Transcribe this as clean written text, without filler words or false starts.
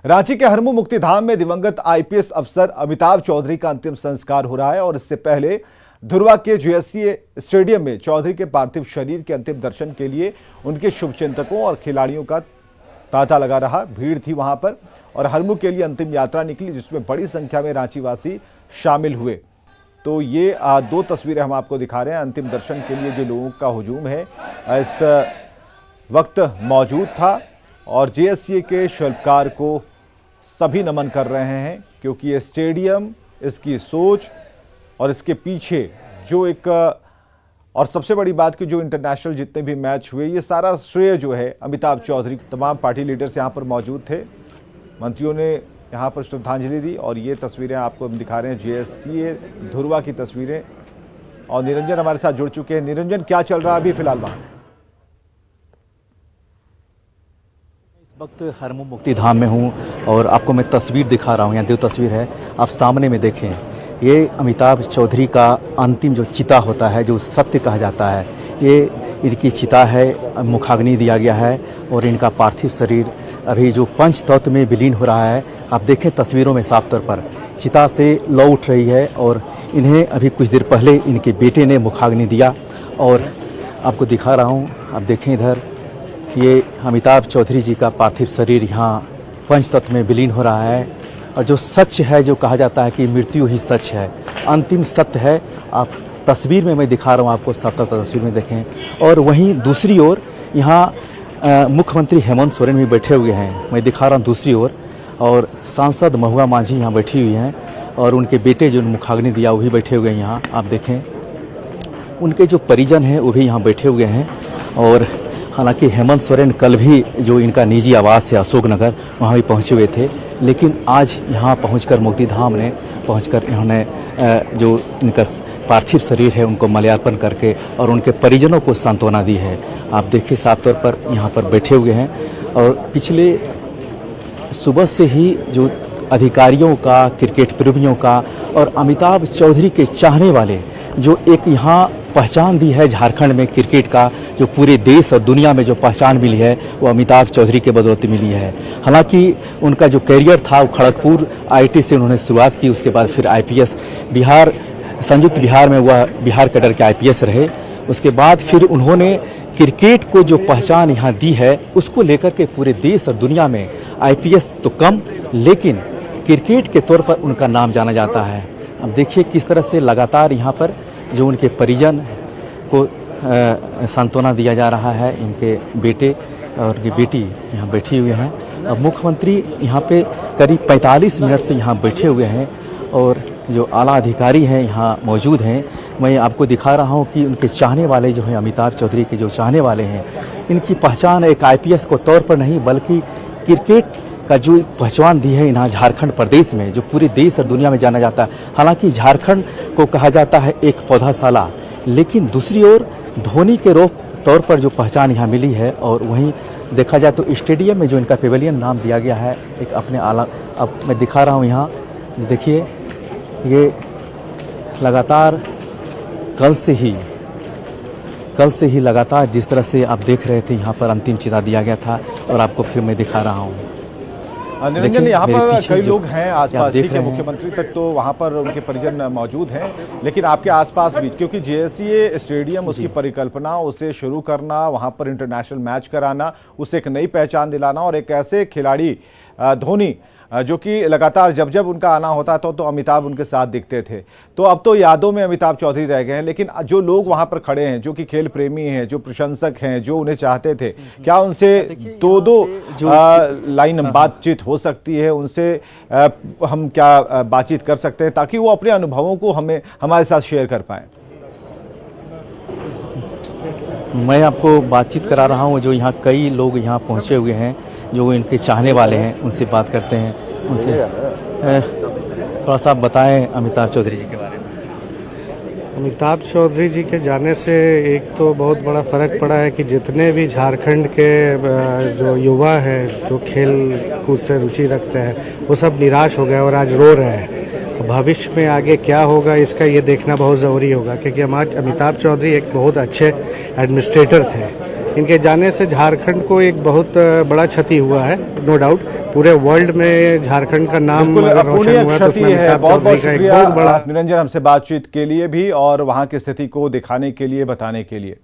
रांची के हरमू मुक्तिधाम में दिवंगत आईपीएस अफसर अमिताभ चौधरी का अंतिम संस्कार हो रहा है और इससे पहले धुर्वा के जेएससीए स्टेडियम में चौधरी के पार्थिव शरीर के अंतिम दर्शन के लिए उनके शुभचिंतकों और खिलाड़ियों का तांता लगा रहा। भीड़ थी वहां पर और हरमू के लिए अंतिम यात्रा निकली, जिसमें बड़ी संख्या में रांची वासी शामिल हुए। तो ये दो तस्वीरें हम आपको दिखा रहे हैं। अंतिम दर्शन के लिए जो लोगों का हुजूम है इस वक्त मौजूद था और जेएससीए के शिल्पकार को सभी नमन कर रहे हैं, क्योंकि ये स्टेडियम, इसकी सोच और इसके पीछे जो एक और सबसे बड़ी बात कि जो इंटरनेशनल जितने भी मैच हुए, ये सारा श्रेय जो है अमिताभ चौधरी। तमाम पार्टी लीडर्स यहाँ पर मौजूद थे, मंत्रियों ने यहाँ पर श्रद्धांजलि दी और ये तस्वीरें आपको हम दिखा रहे हैं जेएससीए धुर्वा की तस्वीरें। और निरंजन हमारे साथ जुड़ चुके हैं। निरंजन, क्या चल रहा है अभी फिलहाल वहाँ? वक्त हरमू मुक्तिधाम में हूँ और आपको मैं तस्वीर दिखा रहा हूँ। यहाँ दो तस्वीर है, आप सामने में देखें। ये अमिताभ चौधरी का अंतिम जो चिता होता है, जो सत्य कहा जाता है, ये इनकी चिता है। मुखाग्नि दिया गया है और इनका पार्थिव शरीर अभी जो पंच तत्व में विलीन हो रहा है। आप देखें तस्वीरों में साफ तौर पर चिता से लौ उठ रही है और इन्हें अभी कुछ देर पहले इनके बेटे ने मुखाग्नि दिया और आपको दिखा रहा हूँ। आप देखें इधर, ये अमिताभ चौधरी जी का पार्थिव शरीर यहाँ पंच तत्व में विलीन हो रहा है। और जो सच है, जो कहा जाता है कि मृत्यु ही सच है, अंतिम सत्य है। आप तस्वीर में मैं दिखा रहा हूँ आपको, साफ तस्वीर में देखें। और वहीं दूसरी ओर यहाँ मुख्यमंत्री हेमंत सोरेन भी बैठे हुए हैं, मैं दिखा रहा हूँ दूसरी ओर। और सांसद महुआ माझी यहाँ बैठी हुई हैं और उनके बेटे जो मुखाग्नि दिया वो भी बैठे हुए हैं यहाँ। आप देखें उनके जो परिजन हैं वो भी यहाँ बैठे हुए हैं। और हालांकि हेमंत सोरेन कल भी जो इनका निजी आवास है अशोकनगर, वहाँ भी पहुँचे हुए थे, लेकिन आज यहाँ पहुंचकर मुक्तिधाम ने पहुंचकर इन्होंने जो इनका पार्थिव शरीर है उनको माल्यार्पण करके और उनके परिजनों को सांत्वना दी है। आप देखिए साफ तौर पर यहाँ पर बैठे हुए हैं। और पिछले सुबह से ही जो अधिकारियों का, क्रिकेट प्रेमियों का और अमिताभ चौधरी के चाहने वाले जो एक यहाँ पहचान दी है झारखंड में क्रिकेट का, जो पूरे देश और दुनिया में जो पहचान मिली है वो अमिताभ चौधरी के बदौलत मिली है। हालांकि उनका जो करियर था वो खड़गपुर आईआईटी से उन्होंने शुरुआत की, उसके बाद फिर आईपीएस बिहार, संयुक्त बिहार में वह बिहार कैडर के आईपीएस रहे। उसके बाद फिर उन्होंने क्रिकेट को जो पहचान यहाँ दी है उसको लेकर के पूरे देश और दुनिया में आईपीएस तो कम, लेकिन क्रिकेट के तौर पर उनका नाम जाना जाता है। अब देखिए किस तरह से लगातार यहाँ पर जो उनके परिजन को सांत्वना दिया जा रहा है। इनके बेटे और उनकी बेटी यहाँ बैठी हुए हैं और मुख्यमंत्री यहाँ पे करीब 45 मिनट से यहाँ बैठे हुए हैं और जो आला अधिकारी हैं यहाँ मौजूद हैं। मैं आपको दिखा रहा हूँ कि उनके चाहने वाले जो हैं, अमिताभ चौधरी के जो चाहने वाले हैं, इनकी पहचान एक आईपीएस को तौर पर नहीं बल्कि क्रिकेट का जो पहचान दी है यहाँ झारखंड प्रदेश में, जो पूरे देश और दुनिया में जाना जाता है। हालांकि झारखंड को कहा जाता है एक पौधाशाला, लेकिन दूसरी ओर धोनी के तौर पर जो पहचान यहाँ मिली है। और वहीं देखा जाए तो स्टेडियम में जो इनका पेवेलियन नाम दिया गया है एक अपने आला, अब मैं दिखा रहा हूँ यहाँ देखिए, ये लगातार कल से ही लगातार जिस तरह से आप देख रहे थे यहाँ पर अंतिम चिता दिया गया था और आपको फिर मैं दिखा रहा हूँ। निरंजन, यहाँ पर कई लोग हैं आसपास, ठीक है, मुख्यमंत्री तक तो वहाँ पर उनके परिजन मौजूद हैं, लेकिन आपके आसपास भी, क्योंकि जेएससीए स्टेडियम, उसकी परिकल्पना, उसे शुरू करना, वहाँ पर इंटरनेशनल मैच कराना, उसे एक नई पहचान दिलाना और एक ऐसे खिलाड़ी धोनी जो कि लगातार जब जब उनका आना होता था तो अमिताभ उनके साथ दिखते थे। तो अब तो यादों में अमिताभ चौधरी रह गए हैं, लेकिन जो लोग वहां पर खड़े हैं, जो कि खेल प्रेमी हैं, जो प्रशंसक हैं, जो उन्हें चाहते थे, क्या उनसे दो लाइन बातचीत हो सकती है? उनसे हम क्या बातचीत कर सकते हैं ताकि वो अपने अनुभवों को हमारे साथ शेयर कर पाएं? मैं आपको बातचीत करा रहा हूँ। जो यहाँ कई लोग यहाँ पहुँचे हुए हैं, जो इनके चाहने वाले हैं, उनसे बात करते हैं। उनसे थोड़ा सा बताएं अमिताभ चौधरी जी के बारे में। अमिताभ चौधरी जी के जाने से एक तो बहुत बड़ा फर्क पड़ा है कि जितने भी झारखंड के जो युवा हैं, जो खेल कूद से रुचि रखते हैं, वो सब निराश हो गए और आज रो रहे हैं। भविष्य में आगे क्या होगा इसका ये देखना बहुत ज़रूरी होगा, क्योंकि हमारे अमिताभ चौधरी एक बहुत अच्छे एडमिनिस्ट्रेटर थे। इनके जाने से झारखंड को एक बहुत बड़ा क्षति हुआ है, नो डाउट। पूरे वर्ल्ड में झारखंड का नाम बिल्कुल अगर रोशन अपूर्णीय हुआ तो क्षति उसमें है। अमिताभ बहुत बहुत चौधरी का एक शुक्रिया बहुत बड़ा निरंजन हमसे बातचीत के लिए भी और वहां की स्थिति को दिखाने के लिए, बताने के लिए।